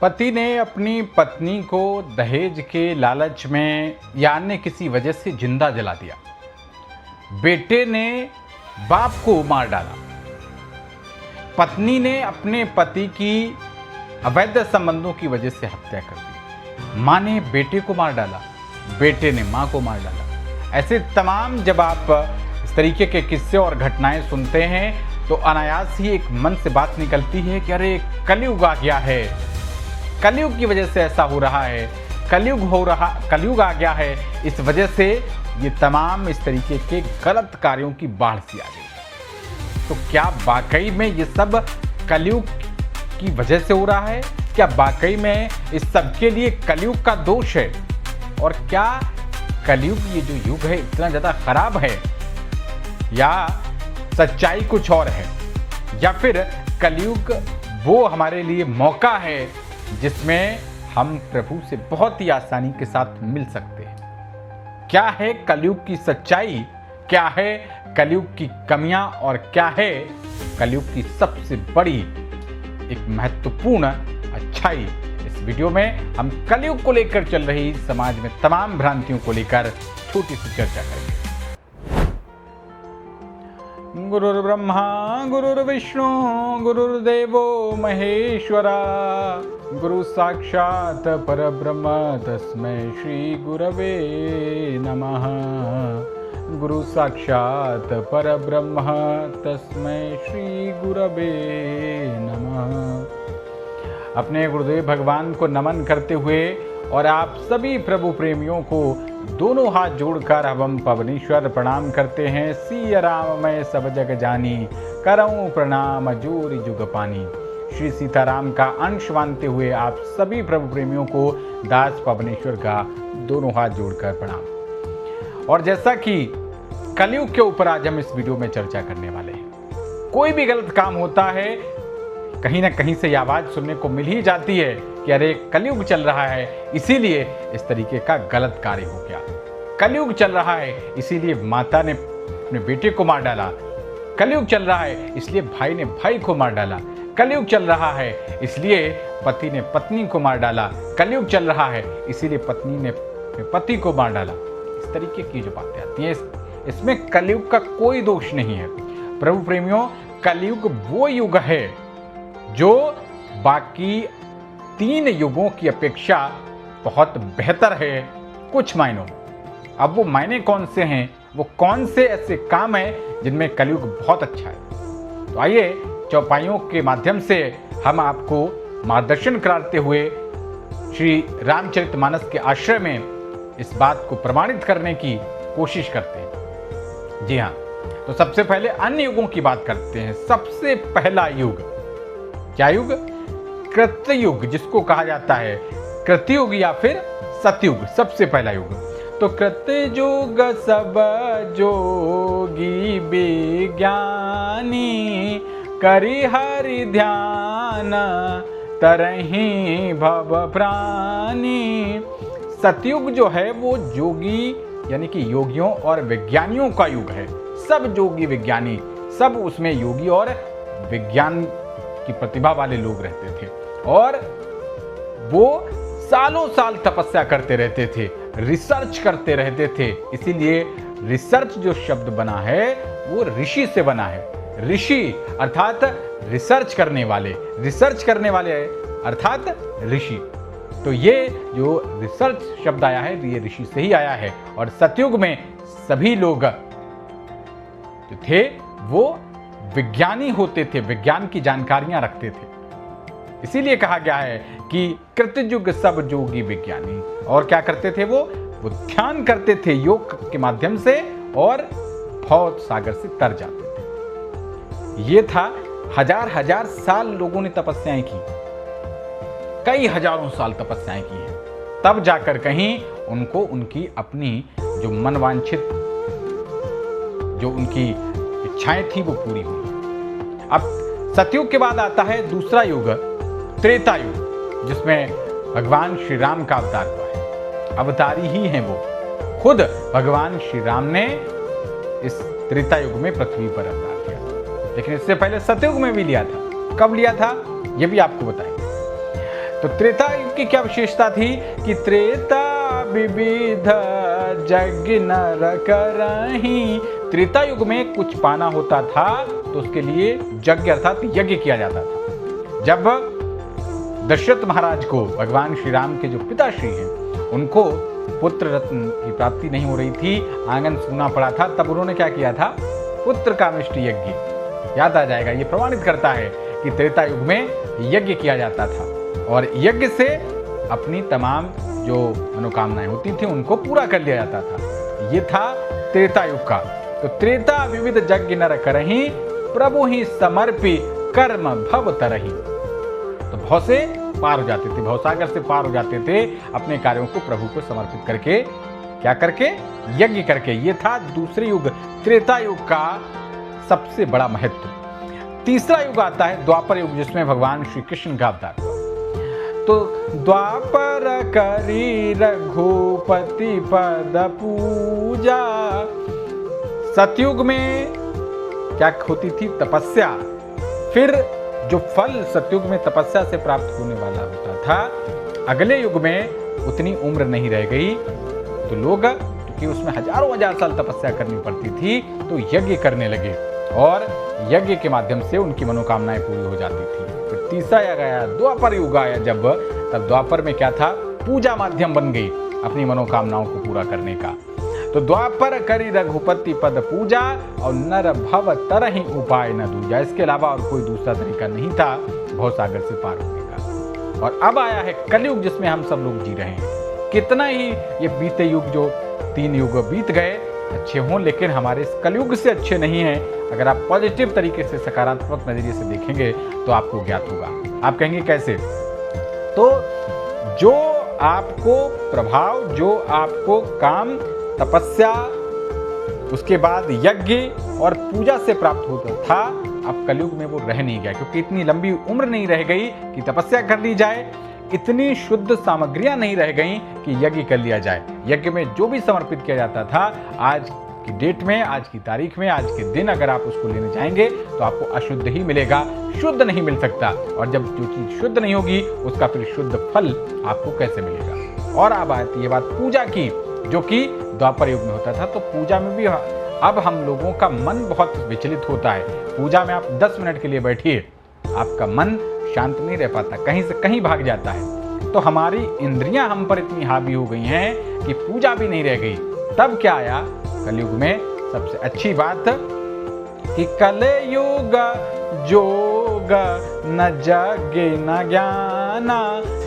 पति ने अपनी पत्नी को दहेज के लालच में या अन्य किसी वजह से जिंदा जला दिया। बेटे ने बाप को मार डाला। पत्नी ने अपने पति की अवैध संबंधों की वजह से हत्या कर दी। मां ने बेटे को मार डाला, बेटे ने मां को मार डाला। ऐसे तमाम जब आप इस तरीके के किस्से और घटनाएं सुनते हैं तो अनायास ही एक मन से बात निकलती है कि अरे कलयुग आ गया है, कलयुग की वजह से ऐसा हो रहा है, कलयुग आ गया है, इस वजह से ये तमाम इस तरीके के गलत कार्यों की बाढ़ सी आ गई। तो क्या वाकई में ये सब कलयुग की वजह से हो रहा है? क्या वाकई में इस सब के लिए कलयुग का दोष है? और क्या कलयुग ये जो युग है इतना ज़्यादा खराब है, या सच्चाई कुछ और है, या फिर कलयुग वो हमारे लिए मौका है जिसमें हम प्रभु से बहुत ही आसानी के साथ मिल सकते हैं? क्या है कलयुग की सच्चाई, क्या है कलयुग की कमियां और क्या है कलयुग की सबसे बड़ी एक महत्वपूर्ण अच्छाई? इस वीडियो में हम कलयुग को लेकर चल रही समाज में तमाम भ्रांतियों को लेकर छोटी सी चर्चा करेंगे। गुरुर्ब्रह्मा गुरुर्विष्णु गुरुर्देवो महेश्वरा, गुरु साक्षात् परब्रह्म तस्मै श्री गुरवे नमः। गुरु साक्षात् परब्रह्म तस्मै श्री गुरवे नमः। अपने गुरुदेव भगवान को नमन करते हुए और आप सभी प्रभु प्रेमियों को दोनों हाथ जोड़कर हम पवनीश्वर प्रणाम करते हैं। सिया राम मैं सब जग जानी, करऊं प्रणाम जोरि जुग पानी। श्री सीताराम का अंश मानते हुए आप सभी प्रभु प्रेमियों को दास पवनेश्वर का दोनों हाथ जोड़कर प्रणाम। और जैसा कि कलयुग के ऊपर आज हम इस वीडियो में चर्चा करने वाले हैं। कोई भी गलत काम होता है, कहीं ना कहीं से ये आवाज़ सुनने को मिल ही जाती है कि अरे कलयुग चल रहा है, इसीलिए इस तरीके का गलत कार्य हो गया। कलयुग चल रहा है इसीलिए माता ने अपने बेटे को मार डाला। कलयुग चल रहा है इसलिए भाई ने भाई को मार डाला। कलयुग चल रहा है इसलिए पति ने पत्नी को मार डाला। कलयुग चल रहा है इसीलिए पत्नी ने अपने पति को मार डाला। इस तरीके की जो बातें आती हैं, इसमें कलयुग का कोई दोष नहीं है। प्रभु प्रेमियों, कलयुग वो युग है जो बाकी 3 युगों की अपेक्षा बहुत बेहतर है कुछ मायनों में। अब वो मायने कौन से हैं, वो कौन से ऐसे काम हैं जिनमें कलयुग बहुत अच्छा है? तो आइए चौपाइयों के माध्यम से हम आपको मार्गदर्शन कराते हुए श्री रामचरितमानस के आश्रय में इस बात को प्रमाणित करने की कोशिश करते हैं। जी हाँ, तो सबसे पहले अन्य युगों की बात करते हैं। सबसे पहला युग क्या युग? कृतयुग, जिसको कहा जाता है कृतयुग या फिर सतयुग। सबसे पहला युग तो कृतयुग सब जोगी विज्ञानी, करि हरि ध्यान तरहि भव प्राणी। सतयुग जो है वो जोगी यानी कि योगियों और विज्ञानियों का युग है। सब जोगी विज्ञानी, सब उसमें योगी और विज्ञान की प्रतिभा वाले लोग रहते थे और वो सालों साल तपस्या करते रहते थे, रिसर्च करते रहते थे। इसीलिए रिसर्च जो शब्द बना है वो ऋषि से बना है। ऋषि अर्थात रिसर्च करने वाले अर्थात ऋषि। तो ये जो रिसर्च शब्द आया है ये ऋषि से ही आया है। और सतयुग में सभी लोग जो थे वो विज्ञानी होते थे, विज्ञान की जानकारियां रखते थे। इसीलिए कहा गया है कि कृतयुग सब जोगी विज्ञानी। और क्या करते थे वो ध्यान करते थे योग के माध्यम से और भव सागर से तर जाते थे। ये था हजार साल लोगों ने तपस्याएं की, कई हजारों साल तपस्याएं की हैं, तब जाकर कहीं उनको उनकी अपनी जो मनवांछित जो उनकी इच्छाएं थी वो पूरी हुई। अब सतयुग के बाद आता है दूसरा युग त्रेता युग, जिसमें भगवान श्री राम का अवतार हुआ है। अवतारी ही हैं वो, खुद भगवान श्री राम ने इस त्रेता युग में पृथ्वी पर अवतार किया। लेकिन इससे पहले सतयुग में भी लिया था। कब लिया था ये भी आपको बताएंगे। तो त्रेता युग की क्या विशेषता थी कि त्रेता विविध यज्ञ नर करहीं। त्रेता युग में कुछ पाना होता था तो उसके लिए यज्ञ अर्थात यज्ञ किया जाता था। जब दशरथ महाराज को भगवान श्री राम के जो पिताश्री हैं उनको पुत्र रत्न की प्राप्ति नहीं हो रही थी, आंगन सूना पड़ा था, तब उन्होंने क्या किया था, पुत्र कामेष्टि यज्ञ। याद आ जाएगा, ये प्रमाणित करता है कि त्रेता युग में यज्ञ किया जाता था और यज्ञ से अपनी तमाम जो मनोकामनाएं होती थी उनको पूरा कर लिया जाता था। ये था त्रेता युग का। तो त्रेता विविध यज्ञ नर करहीं, प्रभु ही समर्पी कर्म भव तरही। तो भव से पार हो जाते थे, भवसागर से पार हो जाते थे अपने कार्यों को प्रभु को समर्पित करके, क्या करके, यज्ञ करके। ये था दूसरे युग त्रेता युग का सबसे बड़ा महत्व। तीसरा युग आता है द्वापर युग, जिसमें भगवान श्री कृष्ण का अवतार हुआ। तो द्वापर करी रघुपति पद पूजा। सतयुग में क्या होती थी, तपस्या। फिर जो फल सतयुग में तपस्या से प्राप्त होने वाला होता था, अगले युग में उतनी उम्र नहीं रह गई तो लोग, क्योंकि उसमें हजारों हजार साल तपस्या करनी पड़ती थी, तो यज्ञ करने लगे और यज्ञ के माध्यम से उनकी मनोकामनाएं पूरी हो जाती थी। फिर तीसरा युग आया, द्वापर युग आया जब, तब द्वापर में क्या था, पूजा माध्यम बन गई अपनी मनोकामनाओं को पूरा करने का। तो द्वापर करी रघुपति पद पूजा और नर भव तरहि उपाय न दूजा। इसके अलावा और कोई दूसरा तरीका नहीं था भवसागर से पार होने का। और अब आया है कलयुग, जिसमें हम सब लोग जी रहे हैं। कितना ही ये बीते युग, जो 3 युग बीत गए, अच्छे हों, लेकिन हमारे इस कलयुग से अच्छे नहीं हैं। अगर आप पॉजिटिव तरीके से, सकारात्मक नजरिए से देखेंगे तो आपको ज्ञात होगा। आप कहेंगे कैसे? तो जो आपको प्रभाव, जो आपको काम तपस्या, उसके बाद यज्ञ और पूजा से प्राप्त होता था, अब कलयुग में वो रह नहीं गया, क्योंकि इतनी लंबी उम्र नहीं रह गई कि तपस्या कर ली जाए, इतनी शुद्ध सामग्रियां नहीं रह गई कि यज्ञ कर लिया जाए। यज्ञ में जो भी समर्पित किया जाता था, आज की डेट में, आज की तारीख में, आज के दिन अगर आप उसको लेने जाएंगे तो आपको अशुद्ध ही मिलेगा, शुद्ध नहीं मिल सकता। और जब जो चीज शुद्ध नहीं होगी, उसका फिर शुद्ध फल आपको कैसे मिलेगा? और अब आती ये बात पूजा की, जो कि द्वापर युग में होता था। तो पूजा में भी अब हम लोगों का मन बहुत विचलित होता है। पूजा में आप 10 मिनट के लिए बैठिए, आपका मन शांत नहीं रह पाता, कहीं से कहीं भाग जाता है। तो हमारी इंद्रियां हम पर इतनी हावी हो गई हैं कि पूजा भी नहीं रह गई। तब क्या आया कलयुग में? सबसे अच्छी बात कि कलयुग जोग न यज्ञ न ज्ञाना,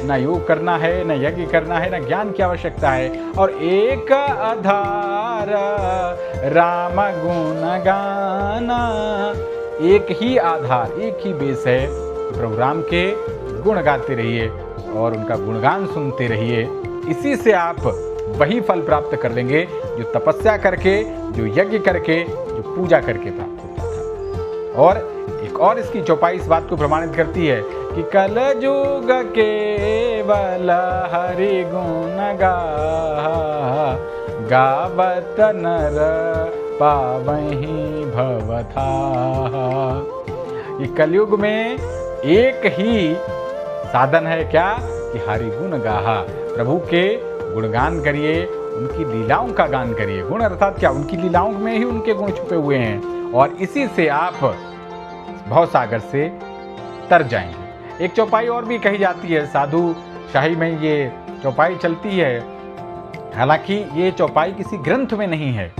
न योग करना है, न यज्ञ करना है, न ज्ञान की आवश्यकता है। और एक आधार राम गुण गाना, एक ही आधार, एक ही बेस है कि प्रभु राम के गुण गाते रहिए और उनका गुणगान सुनते रहिए। इसी से आप वही फल प्राप्त कर लेंगे जो तपस्या करके, जो यज्ञ करके, जो पूजा करके प्राप्त होता था। और एक और इसकी चौपाई इस बात को प्रमाणित करती है कि कलयुग केवल हरि गुण गावत नर पावहि भवथा। ये कलयुग में एक ही साधन है, क्या? कि हरि गुण गाहा, प्रभु के गुणगान करिए, उनकी लीलाओं का गान करिए। गुण अर्थात क्या? उनकी लीलाओं में ही उनके गुण छुपे हुए हैं और इसी से आप भवसागर से तर जाएंगे। एक चौपाई और भी कही जाती है, साधु शाही में ये चौपाई चलती है। हालांकि ये चौपाई किसी ग्रंथ में नहीं है,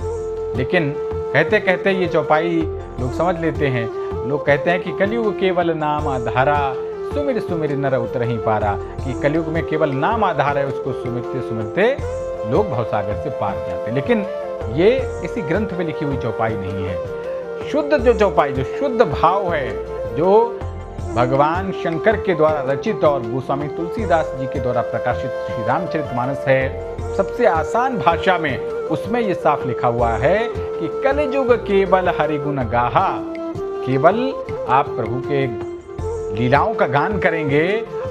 लेकिन कहते कहते ये चौपाई लोग समझ लेते हैं। लोग कहते हैं कि कलयुग केवल नाम आधारा, सुमिर सुमिर नर उतरहि पारा। कि कलयुग में केवल नाम आधार है, उसको सुमिरते सुमिरते लोग भवसागर से पार जाते हैं। लेकिन ये किसी ग्रंथ में लिखी हुई चौपाई नहीं है। शुद्ध जो चौपाई, जो शुद्ध भाव है, जो भगवान शंकर के द्वारा रचित और गोस्वामी तुलसीदास जी के द्वारा प्रकाशित श्री रामचरितमानस है, सबसे आसान भाषा में उसमें ये साफ लिखा हुआ है कि कलयुग केवल हरि गुण गाहा। केवल आप प्रभु के लीलाओं का गान करेंगे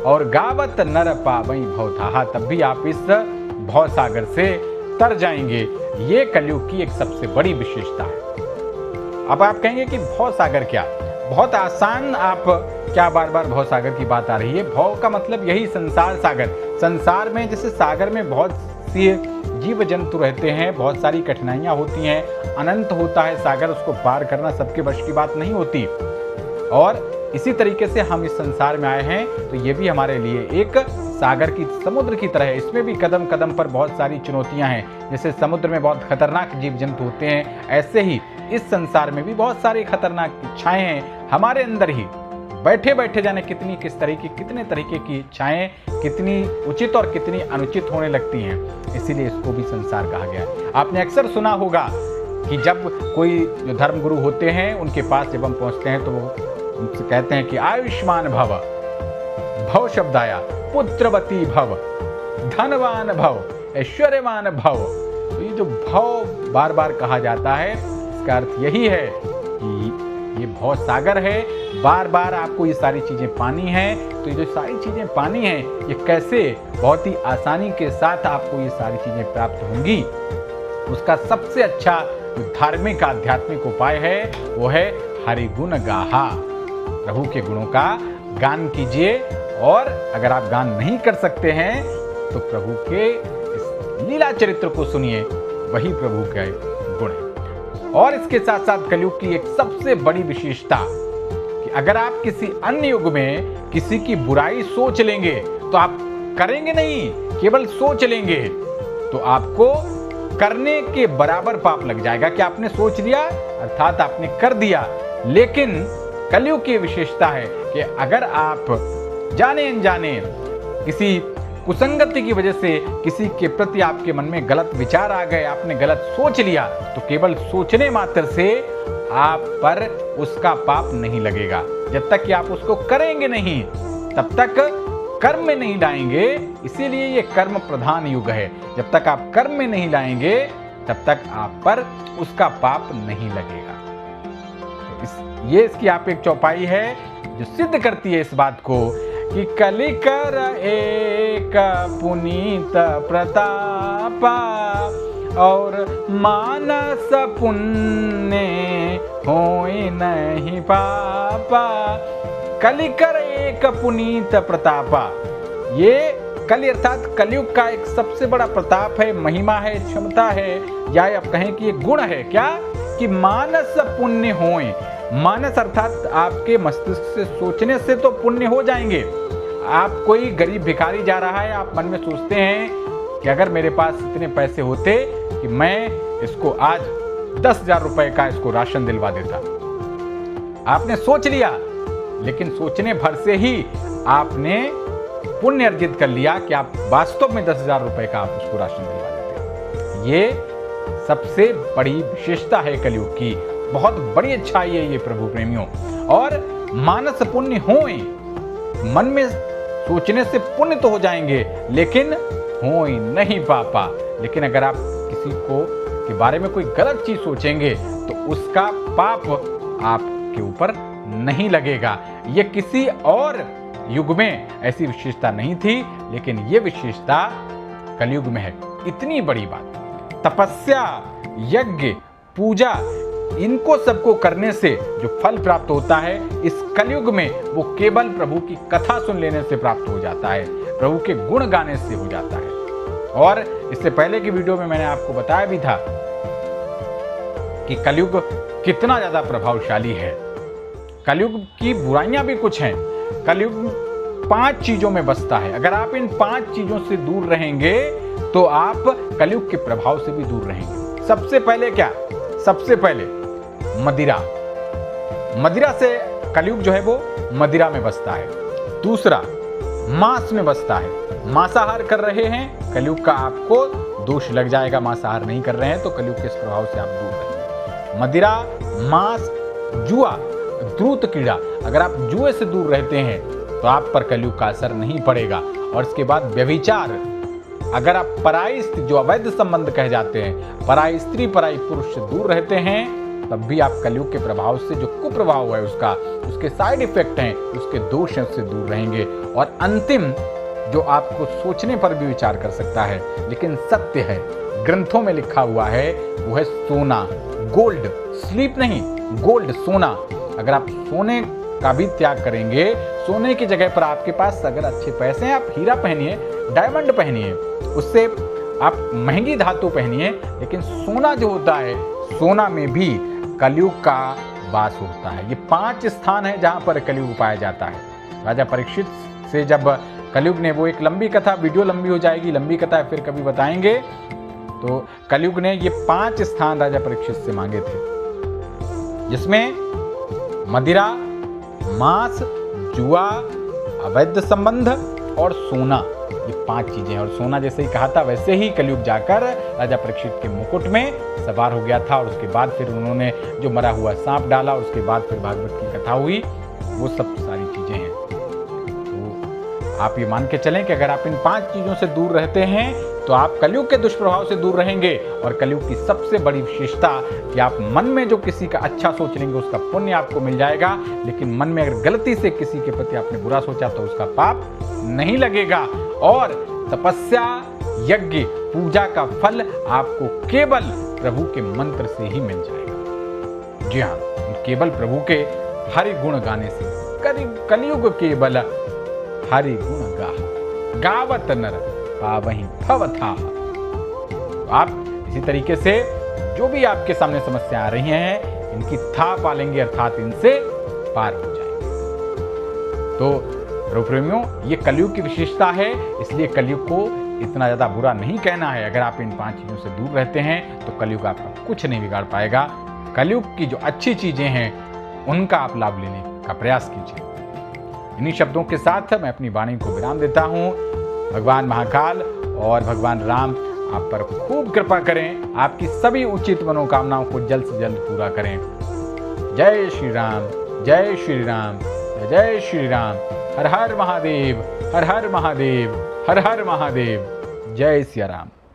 और गावत नर पावई भवथाहा, तब भी आप इस भव सागर से तर जाएंगे। ये कलयुग की एक सबसे बड़ी विशेषता है। अब आप कहेंगे कि भव सागर क्या? बहुत आसान। आप क्या बार बार भव सागर की बात आ रही है? भव का मतलब यही संसार सागर। संसार में जैसे सागर में बहुत सी जीव जंतु रहते हैं, बहुत सारी कठिनाइयाँ होती हैं, अनंत होता है सागर, उसको पार करना सबके वश की बात नहीं होती। और इसी तरीके से हम इस संसार में आए हैं तो ये भी हमारे लिए एक सागर की, समुद्र की तरह है। इसमें भी कदम कदम पर बहुत सारी चुनौतियां हैं। जैसे समुद्र में बहुत खतरनाक जीव जंतु होते हैं, ऐसे ही इस संसार में भी बहुत सारी खतरनाक इच्छाएं हैं हमारे अंदर ही। बैठे बैठे जाने कितने तरीके की इच्छाएं कितनी उचित और कितनी अनुचित होने लगती हैं, इसीलिए इसको भी संसार कहा गया है। आपने अक्सर सुना होगा कि जब कोई जो धर्मगुरु होते हैं उनके पास जब हम पहुंचते हैं तो वो उनसे कहते हैं कि आयुष्मान भव, भव शब्द आया, पुत्रवती भव, धनवान भव, ऐश्वर्यवान भव। तो ये जो भव बार बार कहा जाता है, इसका अर्थ यही है कि ये भव सागर है, बार बार आपको ये सारी चीजें पानी है। तो ये जो सारी चीजें पानी है, ये कैसे बहुत ही आसानी के साथ आपको ये सारी चीजें प्राप्त होंगी, उसका सबसे अच्छा जो धार्मिक आध्यात्मिक उपाय है वो है हरि गुण गाहा। प्रभु के गुणों का गान कीजिए, और अगर आप गान नहीं कर सकते हैं तो प्रभु के इस लीला चरित्र को सुनिए, वही प्रभु के गुण है। और इसके साथ साथ कलयुग की एक सबसे बड़ी विशेषता कि अगर आप किसी अन्य युग में किसी की बुराई सोच लेंगे तो आप करेंगे नहीं, केवल सोच लेंगे तो आपको करने के बराबर पाप लग जाएगा कि आपने सोच लिया अर्थात आपने कर दिया। लेकिन कलयुग की विशेषता है कि अगर आप जाने अनजाने किसी कुसंगति की वजह से किसी के प्रति आपके मन में गलत विचार आ गए, आपने गलत सोच लिया, तो केवल सोचने मात्र से आप पर उसका पाप नहीं लगेगा। जब तक कि आप उसको करेंगे नहीं तब तक कर्म में नहीं लाएंगे। इसीलिए ये कर्म प्रधान युग है। जब तक आप कर्म में नहीं लाएंगे तब तक आप पर उसका पाप नहीं लगेगा। तो ये इसकी आप एक चौपाई है जो सिद्ध करती है इस बात को कि कलिकर एक पुनीत प्रतापा और मानस पुण्य होए नहीं पापा। कलिकर एक पुनीत प्रतापा, ये कलि अर्थात कलयुग का एक सबसे बड़ा प्रताप है, महिमा है, क्षमता है, या आप कहें कि ये गुण है क्या कि मानस पुण्य होए। मानस अर्थात आपके मस्तिष्क से सोचने से तो पुण्य हो जाएंगे। आप कोई गरीब भिखारी जा रहा है, आप मन में सोचते हैं कि अगर मेरे पास इतने पैसे होते कि मैं इसको आज 10,000 रुपए का इसको राशन दिलवा देता। आपने सोच लिया, लेकिन सोचने भर से ही आपने पुण्य अर्जित कर लिया कि आप वास्तव में 10,000 रुपए का आप उसको राशन दिलवा देते। ये सबसे बड़ी विशेषता है कलयुग की, बहुत बड़ी अच्छाई है ये प्रभु प्रेमियों। और मानस पुण्य होए, मन में सोचने से पुण्य तो हो जाएंगे लेकिन होए नहीं पापा। लेकिन अगर आप किसी को के बारे में कोई गलत चीज सोचेंगे तो उसका पाप आपके ऊपर नहीं लगेगा। ये किसी और युग में ऐसी विशेषता नहीं थी, लेकिन ये विशेषता कलयुग में है। इतनी बड़ी बात, तपस्या, यज्ञ, पूजा, इनको सबको करने से जो फल प्राप्त होता है इस कलयुग में वो केवल प्रभु की कथा सुन लेने से प्राप्त हो जाता है, प्रभु के गुण गाने से हो जाता है। और इससे पहले की वीडियो में मैंने आपको बताया भी था कि कलयुग कितना ज्यादा प्रभावशाली है। कलयुग की बुराइयां भी कुछ हैं। कलयुग 5 चीजों में बसता है। अगर आप इन 5 चीजों से दूर रहेंगे तो आप कलयुग के प्रभाव से भी दूर रहेंगे। सबसे पहले क्या? सबसे पहले मदिरा। मदिरा से कलयुग जो है वो मदिरा में बसता है। दूसरा, मांस में बसता है। मांसाहार कर रहे हैं, कलयुग का आपको दोष लग जाएगा। मांसाहार नहीं कर रहे हैं तो कलयुग के इस प्रभाव से आप दूर रहेंगे। मदिरा, मांस, जुआ, द्रुत क्रीड़ा, अगर आप जुए से दूर रहते हैं तो आप पर कलयुग का असर नहीं पड़ेगा। और इसके बाद व्यभिचार, अगर आप पराई स्त्री, जो अवैध संबंध कह जाते हैं, पराई स्त्री पराई पुरुष से दूर रहते हैं, तब भी आप कलयुग के प्रभाव से जो कुप्रभाव है उसका, उसके साइड इफेक्ट हैं, उसके दोष हैं, उससे दूर रहेंगे। और अंतिम जो आपको सोचने पर भी विचार कर सकता है लेकिन सत्य है, ग्रंथों में लिखा हुआ है, वो है सोना, गोल्ड, स्लीप नहीं, गोल्ड, सोना। अगर आप सोने का भी त्याग करेंगे, सोने की जगह पर आपके पास अगर अच्छे पैसे हैं, आप हीरा पहनिए, डायमंड पहनिए, उससे आप महंगी धातु पहनिए, लेकिन सोना जो होता है, सोना में भी कलयुग का वास होता है। ये 5 स्थान है जहां पर कलयुग पाया जाता है। राजा परीक्षित से जब कलयुग ने, वो एक लंबी कथा, वीडियो लंबी हो जाएगी, लंबी कथा फिर कभी बताएंगे, तो कलयुग ने ये 5 स्थान राजा परीक्षित से मांगे थे, जिसमें मदिरा, मांस, जुआ, अवैध संबंध और सोना, ये 5 चीजें। और सोना जैसे ही कहा था वैसे ही कलयुग जाकर राजा परीक्षित के मुकुट में सवार हो गया था। और उसके बाद फिर उन्होंने जो मरा हुआ सांप डाला, उसके बाद फिर भागवत की कथा हुई, वो सब सारी चीजें हैं। तो आप ये मान के चलें कि अगर आप इन 5 चीजों से दूर रहते हैं तो आप कलयुग के दुष्प्रभाव से दूर रहेंगे। और कलयुग की सबसे बड़ी विशेषता कि आप मन में जो किसी का अच्छा सोच लेंगे उसका पुण्य आपको मिल जाएगा, लेकिन मन में अगर गलती से किसी के प्रति आपने बुरा सोचा तो उसका पाप नहीं लगेगा। और तपस्या, यज्ञ, पूजा का फल आपको केवल प्रभु के मंत्र से ही मिल जाएगा। जी हाँ, केवल प्रभु के हरि गुण गाने से। कलयुग केवल हरि गुण गावत नर पावहि भवथा। आप इसी तरीके से जो भी आपके सामने समस्या आ रही हैं, इनकी था पालेंगे, अर्थात इनसे पार हो जाएंगे। तो प्रभु प्रेमियों, ये कलयुग की विशेषता है, इसलिए कलयुग को इतना ज्यादा बुरा नहीं कहना है। अगर आप इन 5 चीजों से दूर रहते हैं तो कलयुग आपका कुछ नहीं बिगाड़ पाएगा। कलयुग की जो अच्छी चीजें हैं उनका आप लाभ लेने का प्रयास कीजिए। इन्हीं शब्दों के साथ मैं अपनी वाणी को विराम देता हूँ। भगवान महाकाल और भगवान राम आप पर खूब कृपा करें, आपकी सभी उचित मनोकामनाओं को जल्द से जल्द पूरा करें। जय श्री राम, जय श्री राम, जय श्री राम। हर हर महादेव, हर हर महादेव, हर हर महादेव। जय सिया राम।